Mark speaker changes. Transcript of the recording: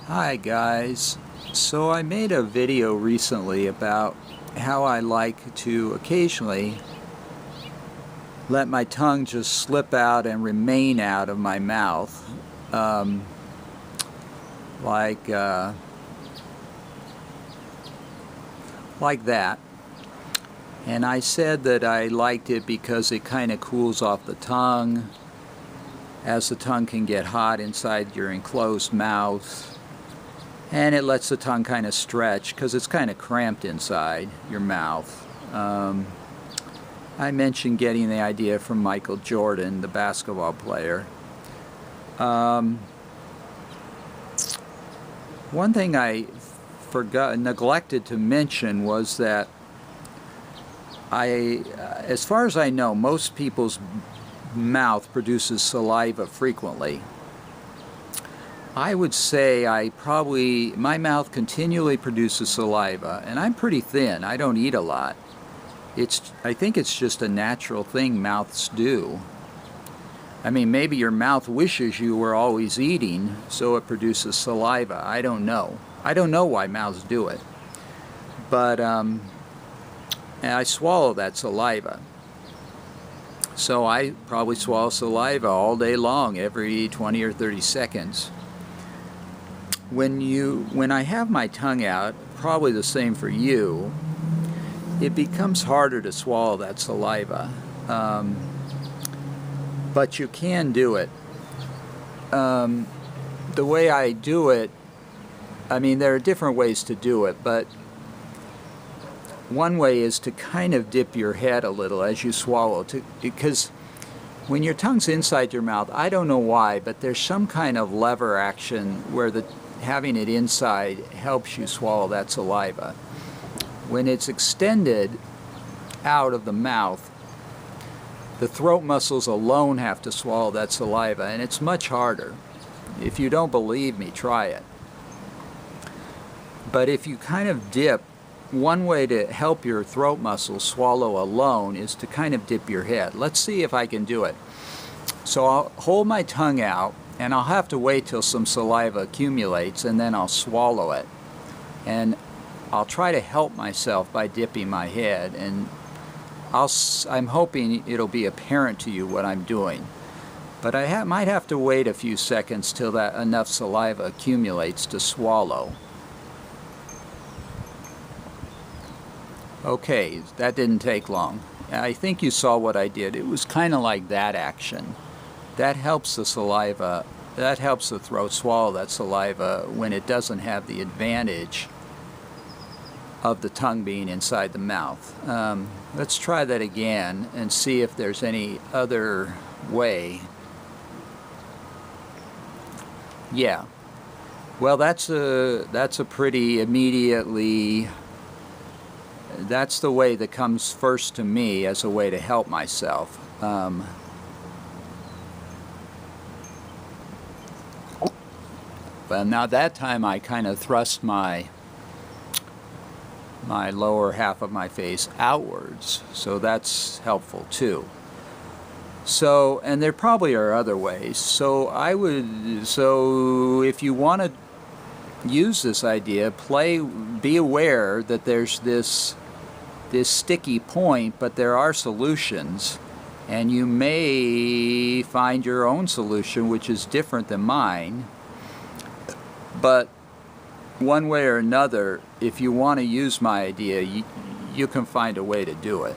Speaker 1: Hi guys, so I made a video recently about how I like to occasionally let my tongue just slip out and remain out of my mouth, um, like like that. And I said that I liked it because it kind of cools off the tongue, as the tongue can get hot inside your enclosed mouth. And it lets the tongue kind of stretch because it's kind of cramped inside your mouth. I mentioned getting the idea from Michael Jordan, the basketball player. One thing I neglected to mention was that as far as I know, most people's mouth produces saliva frequently. I would say my mouth continually produces saliva, and I'm pretty thin. I don't eat a lot. I think it's just a natural thing mouths do. I mean, maybe your mouth wishes you were always eating, so it produces saliva. I don't know. I don't know why mouths do it. But and I swallow that saliva. So I probably swallow saliva all day long, every 20 or 30 seconds. When I have my tongue out, probably the same for you, it becomes harder to swallow that saliva. But you can do it. The way I do it, I mean, there are different ways to do it, but one way is to kind of dip your head a little as you swallow, because when your tongue's inside your mouth, I don't know why, but there's some kind of lever action where having it inside helps you swallow that saliva. When it's extended out of the mouth, the throat muscles alone have to swallow that saliva, and it's much harder. If you don't believe me, try it. But if you kind of dip, one way to help your throat muscles swallow alone is to kind of dip your head. Let's see if I can do it. So I'll hold my tongue out, and I'll have to wait till some saliva accumulates, and then I'll swallow it. And I'll try to help myself by dipping my head, and I'm hoping it'll be apparent to you what I'm doing. But I might have to wait a few seconds till that enough saliva accumulates to swallow. Okay, that didn't take long. I think you saw what I did. It was kind of like that action. That helps the saliva, that helps the throat swallow that saliva when it doesn't have the advantage of the tongue being inside the mouth. Let's try that again and see if there's any other way. Yeah. Well, that's a pretty immediately, that's the way that comes first to me as a way to help myself. But now that time I kind of thrust my lower half of my face outwards, so that's helpful too. So, and there probably are other ways. So if you want to use this idea, be aware that there's this sticky point, but there are solutions, and you may find your own solution which is different than mine. But one way or another, if you want to use my idea, you can find a way to do it.